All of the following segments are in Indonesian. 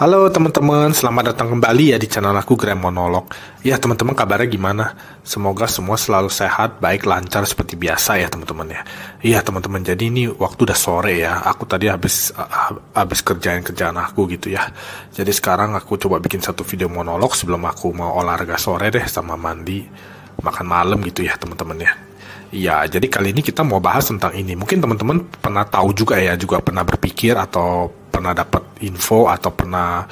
Halo teman-teman, selamat datang kembali ya di channel aku Grand Monolog. Ya teman-teman, kabarnya gimana? Semoga semua selalu sehat, baik, lancar seperti biasa ya teman-teman ya. Iya teman-teman, jadi ini waktu udah sore ya. Aku tadi habis kerjaan aku gitu ya. Jadi sekarang aku coba bikin satu video monolog sebelum aku mau olahraga sore deh sama mandi, makan malam gitu ya teman-teman ya. Iya, jadi kali ini kita mau bahas tentang ini. Mungkin teman-teman pernah tahu juga ya, juga pernah berpikir atau pernah dapat info atau pernah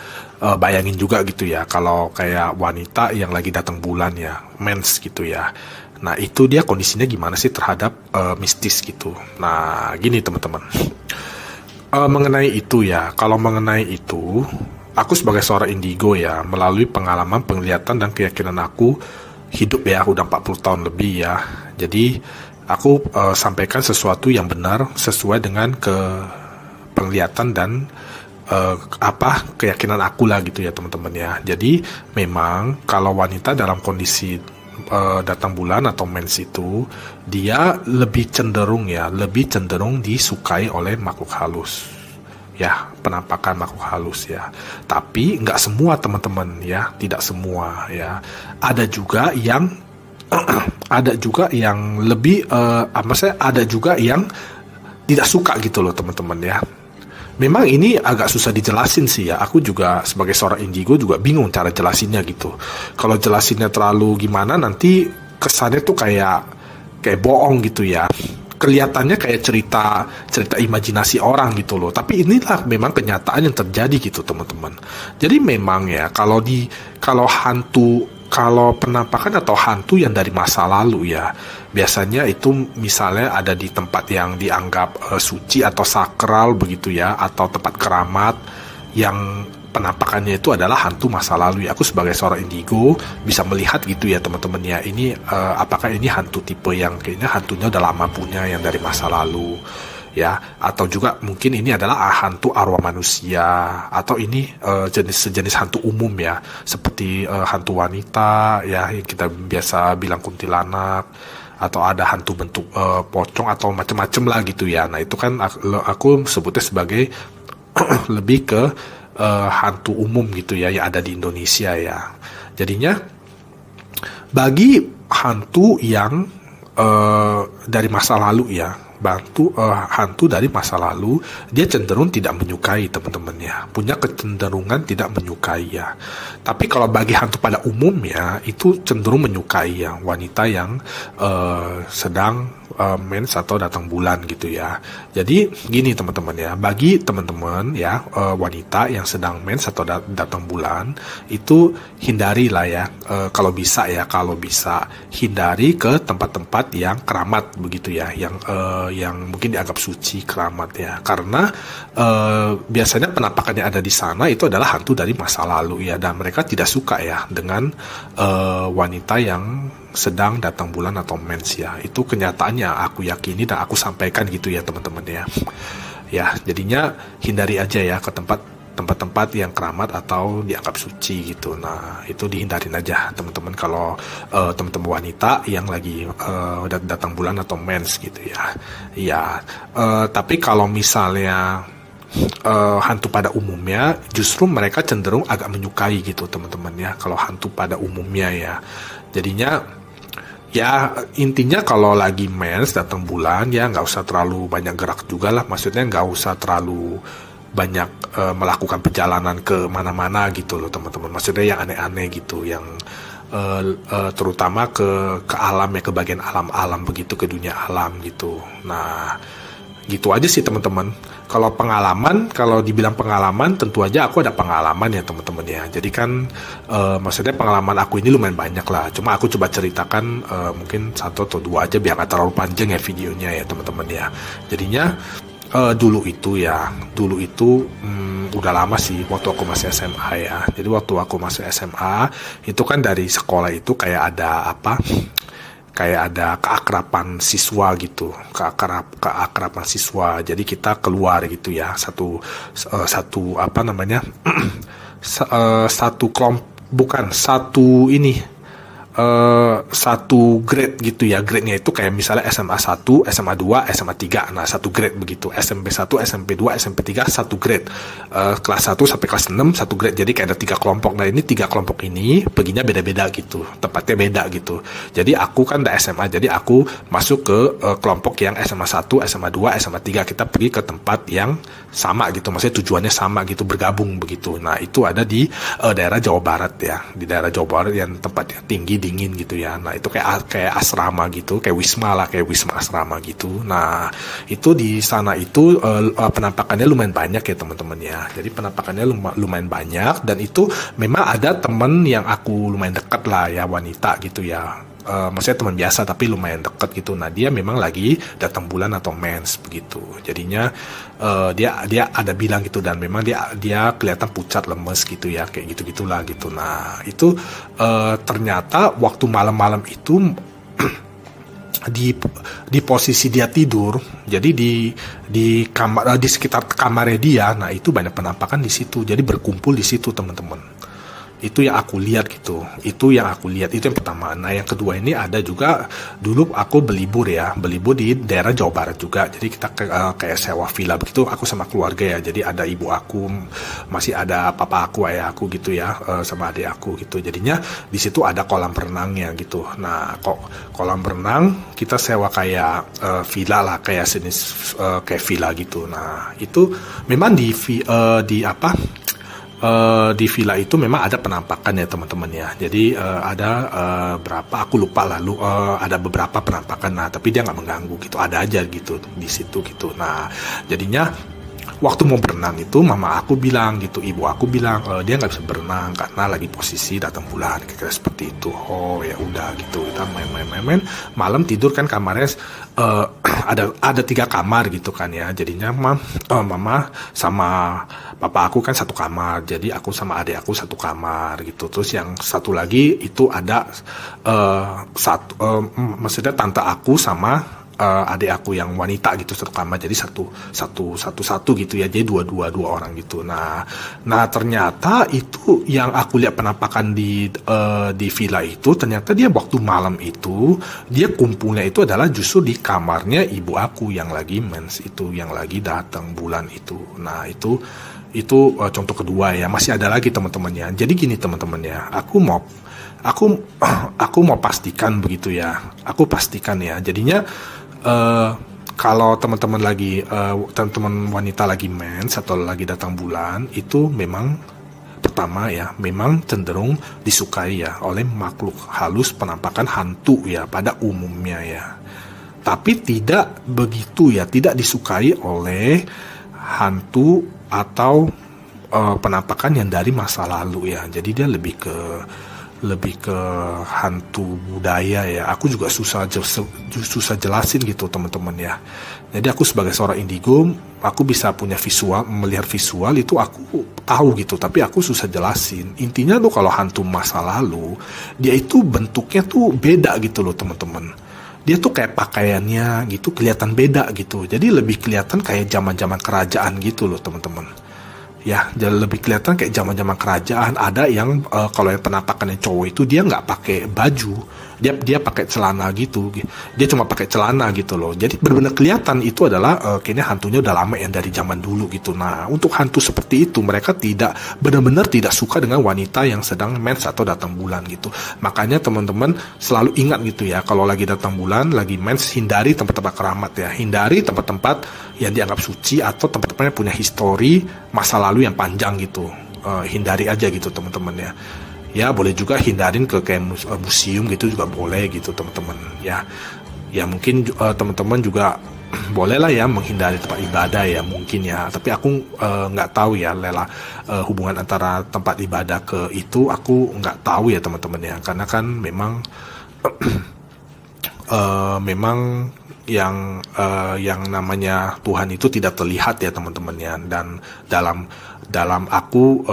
bayangin juga gitu ya, kalau kayak wanita yang lagi datang bulan ya, mens gitu ya. Nah, itu dia kondisinya gimana sih terhadap mistis gitu. Nah, gini teman-teman. Mengenai itu ya, kalau mengenai itu, aku sebagai seorang indigo ya, melalui pengalaman, penglihatan, dan keyakinan aku hidup ya, udah 40 tahun lebih ya. Jadi aku sampaikan sesuatu yang benar sesuai dengan penglihatan dan keyakinan aku lah gitu ya teman-teman ya. Jadi memang kalau wanita dalam kondisi datang bulan atau mens itu, dia lebih cenderung disukai oleh makhluk halus ya, penampakan makhluk halus ya. Tapi nggak semua teman-teman ya, tidak semua ya. Ada juga yang ada juga yang lebih ada juga yang tidak suka gitu loh teman-teman ya. Memang ini agak susah dijelasin sih ya. Aku juga sebagai seorang indigo juga bingung cara jelasinnya gitu. Kalau jelasinnya terlalu gimana, nanti kesannya tuh kayak bohong gitu ya. Kelihatannya kayak cerita imajinasi orang gitu loh. Tapi inilah memang kenyataan yang terjadi gitu teman-teman. Jadi memang ya, kalau penampakan atau hantu yang dari masa lalu ya, biasanya itu misalnya ada di tempat yang dianggap suci atau sakral begitu ya, atau tempat keramat yang penampakannya itu adalah hantu masa lalu ya. Aku sebagai seorang indigo bisa melihat gitu ya teman-teman ya, ini apakah ini hantu tipe yang kayaknya hantunya udah lama punya, yang dari masa lalu ya, atau juga mungkin ini adalah hantu arwah manusia, atau ini sejenis hantu umum ya, seperti hantu wanita ya, yang kita biasa bilang kuntilanak, atau ada hantu bentuk pocong atau macam-macam lah gitu ya. Nah itu kan aku sebutnya sebagai lebih ke hantu umum gitu ya, yang ada di Indonesia ya. Jadinya bagi hantu yang dari masa lalu ya, hantu dari masa lalu, dia cenderung tidak menyukai teman-temannya, punya kecenderungan tidak menyukai ya. Tapi kalau bagi hantu pada umumnya, itu cenderung menyukai ya, wanita yang sedang mens atau datang bulan gitu ya. Jadi gini teman-teman ya, bagi teman-teman ya, wanita yang sedang mens atau datang bulan, itu hindarilah ya, kalau bisa hindari ke tempat-tempat yang keramat begitu ya, yang mungkin dianggap suci, keramat ya, karena biasanya penampakannya ada di sana itu adalah hantu dari masa lalu ya, dan mereka tidak suka ya dengan wanita yang sedang datang bulan atau mens ya. Itu kenyataannya aku yakini dan aku sampaikan gitu ya teman-teman ya. Ya, jadinya hindari aja ya ke tempat-tempat yang keramat atau dianggap suci gitu. Nah, itu dihindarin aja teman-teman kalau teman-teman wanita yang lagi datang bulan atau mens gitu ya. Ya, tapi kalau misalnya hantu pada umumnya, justru mereka cenderung agak menyukai gitu teman-teman ya, kalau hantu pada umumnya ya. Jadinya ya intinya kalau lagi mens datang bulan ya, nggak usah terlalu banyak gerak juga lah, maksudnya nggak usah terlalu banyak melakukan perjalanan ke mana-mana gitu loh teman-teman, maksudnya yang aneh-aneh gitu, yang terutama ke alam ya, ke bagian alam-alam begitu, ke dunia alam gitu. Nah gitu aja sih teman-teman. Kalau dibilang pengalaman, tentu aja aku ada pengalaman ya teman-teman ya. Jadi kan maksudnya pengalaman aku ini lumayan banyak lah. Cuma aku coba ceritakan mungkin satu atau dua aja biar gak terlalu panjang ya videonya ya teman-teman ya. Jadinya dulu itu udah lama sih, waktu aku masih SMA ya. Jadi waktu aku masih SMA itu kan dari sekolah itu kayak ada keakraban siswa gitu, keakraban siswa. Jadi kita keluar gitu ya, satu satu kelompok, bukan satu ini, satu grade gitu ya. Grade-nya itu kayak misalnya SMA 1, SMA 2, SMA 3. Nah, satu grade begitu. SMP 1, SMP 2, SMP 3 satu grade. Kelas 1 sampai kelas 6 satu grade. Jadi kayak ada 3 kelompok. Nah, ini 3 kelompok ini perginya beda-beda gitu. Tempatnya beda gitu. Jadi aku kan udah SMA, jadi aku masuk ke kelompok yang SMA 1, SMA 2, SMA 3. Kita pergi ke tempat yang sama gitu. Maksudnya tujuannya sama gitu, bergabung begitu. Nah, itu ada di daerah Jawa Barat ya. Di daerah Jawa Barat yang tempatnya tinggi, dingin gitu ya. Nah, itu kayak asrama gitu, kayak wisma lah, kayak wisma asrama gitu. Nah, itu di sana itu penampakannya lumayan banyak ya teman-teman ya. Jadi penampakannya lumayan banyak, dan itu memang ada temen yang aku lumayan dekat lah ya, wanita gitu ya. Maksudnya teman biasa tapi lumayan dekat gitu. Nah, dia memang lagi datang bulan atau mens begitu. Jadinya dia ada bilang gitu, dan memang dia kelihatan pucat, lemes gitu ya, kayak gitu-gitulah gitu. Nah, itu ternyata waktu malam-malam itu di posisi dia tidur, jadi di kamar, di sekitar kamarnya dia. Nah, itu banyak penampakan di situ. Jadi berkumpul di situ teman-teman. Itu yang aku lihat gitu. Itu yang aku lihat, itu yang pertama. Nah, yang kedua ini ada juga, dulu aku berlibur di daerah Jawa Barat juga. Jadi kita kayak sewa villa begitu, aku sama keluarga ya. Jadi ada ibu aku, masih ada papa aku, ayah aku gitu ya, sama adik aku gitu. Jadinya di situ ada kolam renangnya gitu. Nah, kolam renang kita sewa kayak villa lah, kayak jenis kayak villa gitu. Nah, itu memang di villa itu memang ada penampakan ya teman-teman ya. Jadi ada berapa, aku lupa lah, ada beberapa penampakan. Nah, tapi dia nggak mengganggu gitu, ada aja gitu di situ gitu. Nah, jadinya waktu mau berenang itu mama aku bilang gitu, ibu aku bilang dia nggak bisa berenang karena lagi posisi datang bulan, kira-kira seperti itu. Oh ya udah gitu, kita main malam tidur kan, kamarnya ada 3 kamar gitu kan ya. Jadinya mama sama papa aku kan satu kamar, jadi aku sama adik aku satu kamar gitu. Terus yang satu lagi itu ada maksudnya tante aku sama adik aku yang wanita gitu satu kamar, jadi satu gitu ya, jadi dua orang gitu. Nah ternyata itu yang aku lihat penampakan di villa itu, ternyata dia waktu malam itu dia kumpulnya itu adalah justru di kamarnya ibu aku yang lagi mens itu, yang lagi datang bulan itu. Nah, itu contoh kedua ya. Masih ada lagi teman-teman ya. Jadi gini teman-teman ya, aku mau pastikan begitu ya. Aku pastikan ya. Jadinya kalau teman-teman teman-teman wanita lagi mens atau lagi datang bulan, itu memang pertama ya, memang cenderung disukai ya oleh makhluk halus, penampakan hantu ya pada umumnya ya. Tapi tidak begitu ya, tidak disukai oleh hantu atau penampakan yang dari masa lalu ya. Jadi dia lebih ke hantu budaya ya. Aku juga susah jelasin gitu teman-teman ya. Jadi aku sebagai seorang indigo, aku bisa punya visual, melihat visual itu aku tahu gitu, tapi aku susah jelasin. Intinya tuh kalau hantu masa lalu, dia itu bentuknya tuh beda gitu loh teman-teman. Dia tuh kayak pakaiannya gitu kelihatan beda gitu. Jadi lebih kelihatan kayak zaman-zaman kerajaan gitu loh teman-teman. Ya, jadi lebih kelihatan kayak zaman-zaman kerajaan. Ada yang kalau yang penampakan yang cowok itu dia nggak pakai baju, dia pakai celana gitu. Dia cuma pakai celana gitu loh. Jadi benar-benar kelihatan itu adalah kayaknya hantunya udah lama yang dari zaman dulu gitu. Nah, untuk hantu seperti itu mereka benar-benar tidak suka dengan wanita yang sedang mens atau datang bulan gitu. Makanya teman-teman selalu ingat gitu ya, kalau lagi datang bulan, lagi mens, hindari tempat-tempat keramat ya. Hindari tempat-tempat yang dianggap suci atau tempat-tempat yang punya histori masa lalu yang panjang gitu. Hindari aja gitu teman-teman ya. Ya boleh juga hindarin ke kayak museum gitu juga boleh gitu teman-teman ya. Ya mungkin teman-teman juga boleh lah ya menghindari tempat ibadah ya mungkin ya. Tapi aku nggak tahu ya Lela, hubungan antara tempat ibadah ke itu aku nggak tahu ya teman-teman ya. Karena kan memang memang yang namanya Tuhan itu tidak terlihat ya teman-teman ya. Dan dalam aku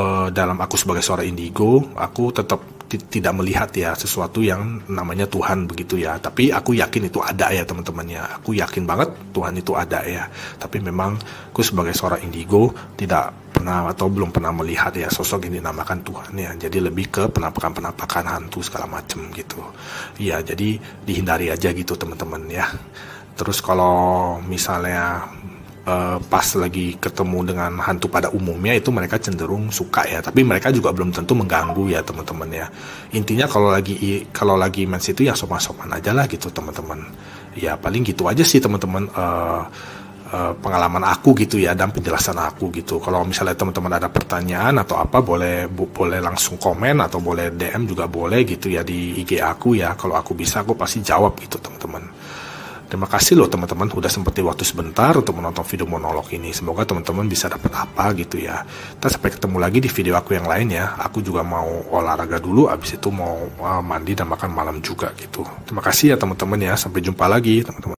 sebagai seorang indigo, aku tetap tidak melihat ya sesuatu yang namanya Tuhan begitu ya. Tapi aku yakin itu ada ya teman-teman ya. Aku yakin banget Tuhan itu ada ya. Tapi memang aku sebagai seorang indigo tidak pernah atau belum pernah melihat ya sosok yang dinamakan Tuhan ya. Jadi lebih ke penampakan-penampakan hantu segala macam gitu. Ya, jadi dihindari aja gitu teman-teman ya. Terus kalau misalnya pas lagi ketemu dengan hantu pada umumnya itu mereka cenderung suka ya, tapi mereka juga belum tentu mengganggu ya teman-teman ya. Intinya kalau lagi mens itu yang sopan-sopan aja lah gitu teman-teman. Ya paling gitu aja sih teman-teman, pengalaman aku gitu ya dan penjelasan aku gitu. Kalau misalnya teman-teman ada pertanyaan atau apa boleh langsung komen atau boleh DM juga boleh gitu ya di IG aku ya. Kalau aku bisa aku pasti jawab gitu teman-teman. Terima kasih loh teman-teman udah sempetin waktu sebentar untuk menonton video monolog ini. Semoga teman-teman bisa dapat apa gitu ya. Kita sampai ketemu lagi di video aku yang lain ya. Aku juga mau olahraga dulu, abis itu mau mandi dan makan malam juga gitu. Terima kasih ya teman-teman ya. Sampai jumpa lagi teman-teman.